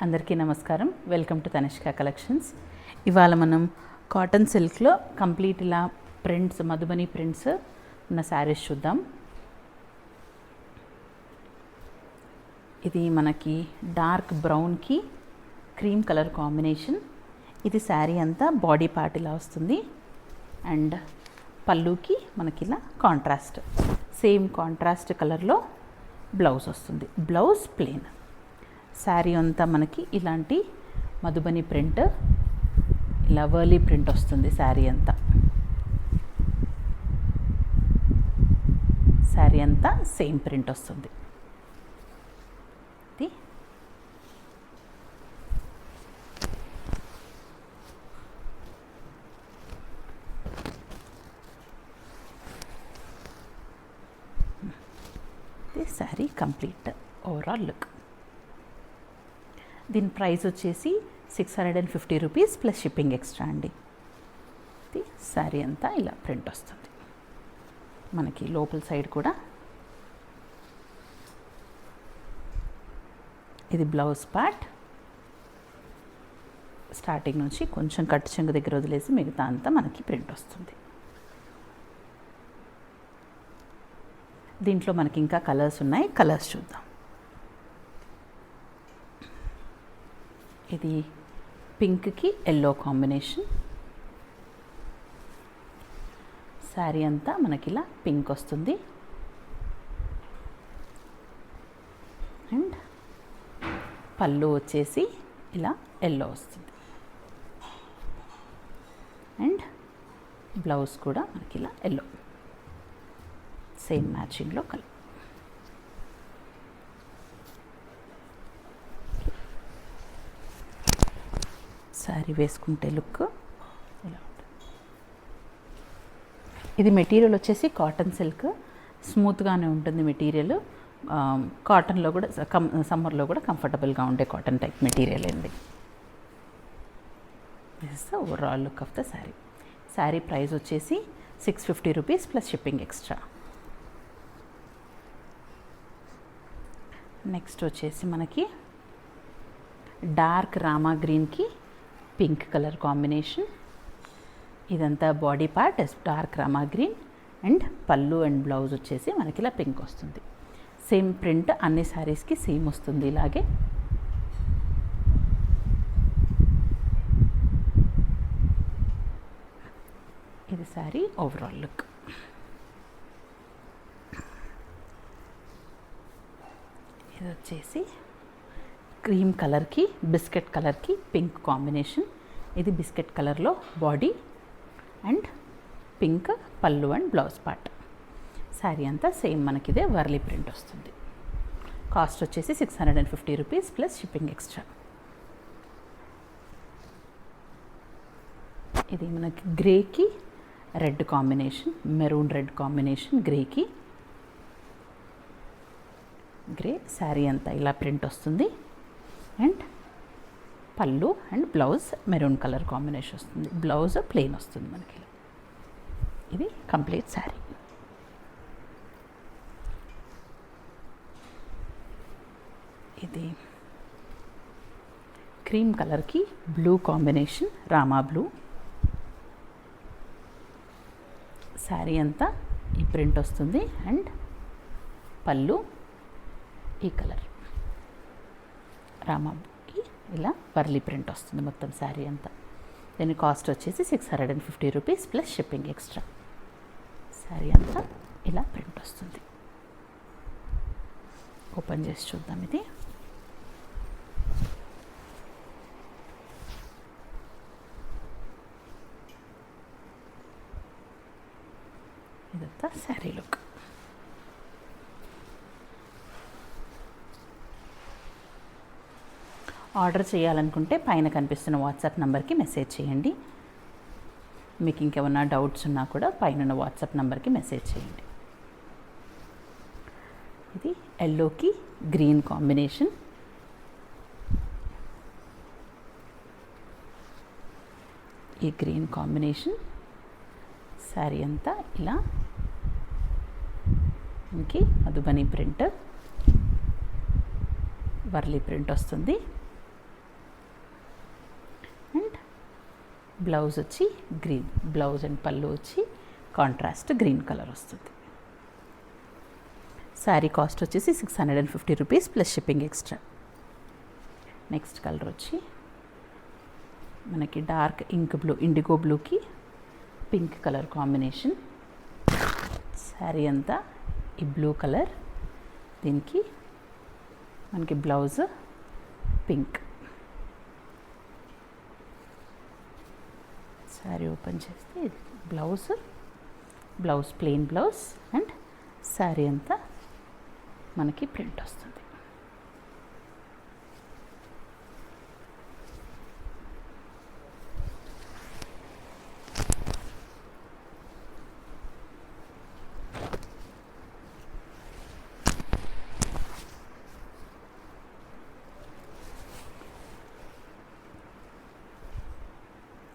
అందరికీ నమస్కారం. Welcome to Tanishq collections. ఇవాళ మనం కాటన్ సిల్క్లో కంప్లీట్ ఇలా ప్రింట్స్, మధుబని ప్రింట్స్ ఉన్న శారీస్ చూద్దాం. ఇది మనకి డార్క్ బ్రౌన్కి క్రీమ్ కలర్ కాంబినేషన్. ఇది శారీ అంతా బాడీ పార్ట్ ఇలా వస్తుంది అండ్ పళ్ళుకి మనకి ఇలా కాంట్రాస్ట్, సేమ్ కాంట్రాస్ట్ కలర్లో బ్లౌజ్ వస్తుంది. Blouse plain. శారీ అంతా మనకి ఇలాంటి మధుబని ప్రింట్, ఇలా వర్లీ ప్రింట్ వస్తుంది. శారీ అంతా సేమ్ ప్రింట్ వస్తుంది. ఇది శారీ కంప్లీట్ ఓవరాల్ లుక్. దీని ప్రైస్ వచ్చేసి 650 రూపీస్ ప్లస్ షిప్పింగ్ ఎక్స్ట్రా అండి. ఇది శారీ అంతా ఇలా ప్రింట్ వస్తుంది. మనకి లోపల సైడ్ కూడా ఇది బ్లౌజ్ పార్ట్. స్టార్టింగ్ నుంచి కొంచెం కట్ చెంగు దగ్గర వదిలేసి మిగతా అంతా మనకి ప్రింట్ వస్తుంది. దీంట్లో మనకి ఇంకా కలర్స్ ఉన్నాయి, కలర్స్ చూద్దాం. ఇది పింక్కి ఎల్లో కాంబినేషన్. శారీ అంతా మనకి ఇలా పింక్ వస్తుంది అండ్ పళ్ళు వచ్చేసి ఇలా ఎల్లో వస్తుంది అండ్ బ్లౌజ్ కూడా మనకి ఇలా ఎల్లో, సేమ్ మ్యాచింగ్లో కలర్. శారీ వేసుకుంటే లుక్ ఇలా ఉంటుంది. ఇది మెటీరియల్ వచ్చేసి కాటన్ సిల్క్, స్మూత్గానే ఉంటుంది మెటీరియల్. కాటన్లో కూడా సమ్మర్లో కూడా కంఫర్టబుల్గా ఉండే కాటన్ టైప్ మెటీరియల్ అండి. This is the overall look of the sari. Sari price వచ్చేసి 650 rupees plus shipping extra. Next వచ్చేసి మనకి డార్క్ రామా గ్రీన్కి పింక్ కలర్ కాంబినేషన్. ఇదంతా body part dark Rama green and పళ్ళు అండ్ బ్లౌజ్ వచ్చేసి మనకి ఇలా పింక్ వస్తుంది. సేమ్ ప్రింట్ అన్ని శారీస్కి సేమ్ వస్తుంది ఇలాగే. ఇది శారీ ఓవరాల్ లుక్. ఇది వచ్చేసి క్రీమ్ కలర్కి బిస్కెట్ కలర్కి పింక్ కాంబినేషన్. ఇది బిస్కెట్ కలర్లో బాడీ అండ్ పింక్ పళ్ళు అండ్ బ్లౌజ్ పార్ట్. శారీ అంతా సేమ్ మనకి ఇదే వర్లీ ప్రింట్ వస్తుంది. కాస్ట్ వచ్చేసి 650 రూపీస్ ప్లస్ షిప్పింగ్ ఎక్స్ట్రా. ఇది మనకి గ్రేకి red combination, maroon red combination గ్రేకి. గ్రే శారీ అంతా ఇలా ప్రింట్ వస్తుంది అండ్ పళ్ళు and blouse maroon colour combination వస్తుంది. బ్లౌజ్ ప్లెయిన్ వస్తుంది మనకి. ఇది కంప్లీట్ శారీ. ఇది క్రీమ్ కలర్కి blue combination, Rama blue. Sari అంతా ఈ ప్రింట్ వస్తుంది అండ్ పళ్ళు ఈ కలర్ రామాకి ఇలా వర్లీ ప్రింట్ వస్తుంది మొత్తం శారీ అంతా. దీని కాస్ట్ వచ్చేసి 650 rupees plus shipping extra. Sari అంతా ఇలా ప్రింట్ వస్తుంది. ఓపెన్ చేసి చూద్దాం. ఇది ఇదంతా శారీ లుక్. ఆర్డర్ చేయాలనుకుంటే పైన కనిపిస్తున్న వాట్సాప్ నెంబర్కి మెసేజ్ చేయండి. మీకు ఇంకేమన్నా డౌట్స్ ఉన్నా కూడా పైన వాట్సాప్ నెంబర్కి మెసేజ్ చేయండి. ఇది ఎల్లోకి గ్రీన్ కాంబినేషన్. ఈ గ్రీన్ కాంబినేషన్ శారీ అంతా ఇలా మనకి మధుబని ప్రింట్, వర్లీ ప్రింట్ వస్తుంది బ్లౌజ్ వచ్చి గ్రీన్, బ్లౌజ్ అండ్ పళ్ళు వచ్చి కాంట్రాస్ట్ గ్రీన్ కలర్ వస్తుంది. శారీ కాస్ట్ వచ్చేసి 650 rupees plus shipping extra. Next colour వచ్చి మనకి డార్క్ ఇంక్ బ్లూ, ఇండిగో బ్లూకి పింక్ కలర్ కాంబినేషన్. శారీ అంతా ఈ బ్లూ కలర్, దీనికి మనకి బ్లౌజ్ పింక్. శారీ ఓపెన్ చేస్తే blouse plain blouse and sari అంతా మనకి ప్రింట్ వస్తుంది.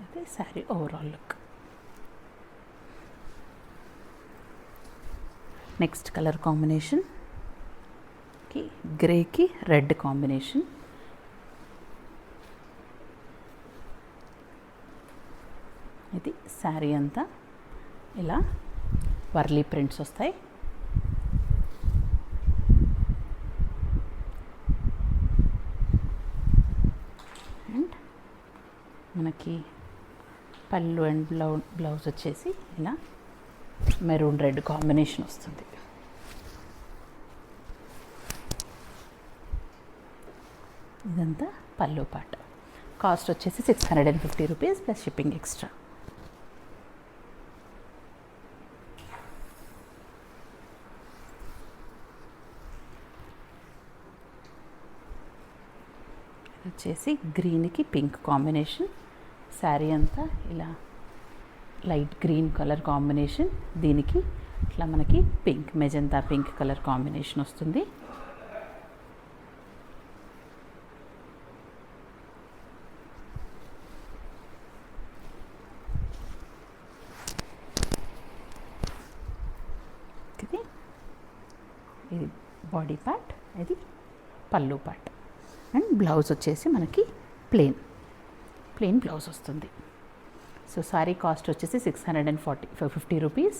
అదే sari overall look. Next colour combination గ్రేకి రెడ్ కాంబినేషన్. ఇది శారీ అంతా ఇలా వర్లీ ప్రింట్స్ వస్తాయి. అండ్ మనకి పళ్ళు అండ్ బ్లౌజ్ వచ్చేసి ఇలా మెరూన్ రెడ్ కాంబినేషన్ వస్తుంది. ఇదంతా పళ్ళు పాట. కాస్ట్ వచ్చేసి 650 రూపీస్ ప్లస్ షిప్పింగ్ ఎక్స్ట్రా. ఇది వచ్చేసి గ్రీన్కి పింక్ కాంబినేషన్. శారీ అంతా ఇలా లైట్ గ్రీన్ కలర్ కాంబినేషన్, దీనికి ఇట్లా మనకి pink, magenta pink colour combination వస్తుంది. ఇది బాడీ పార్ట్, ఇది పళ్ళు పార్ట్. అండ్ బ్లౌజ్ వచ్చేసి మనకి ప్లెయిన్ బ్లౌజ్ వస్తుంది. సో సారీ కాస్ట్ వచ్చేసి 650 రూపీస్.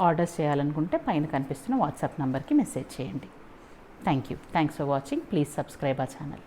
ఆర్డర్స్ చేయాలనుకుంటే పైన కనిపిస్తున్న వాట్సాప్ నెంబర్కి మెసేజ్ చేయండి. Thanks for watching. Please subscribe our channel.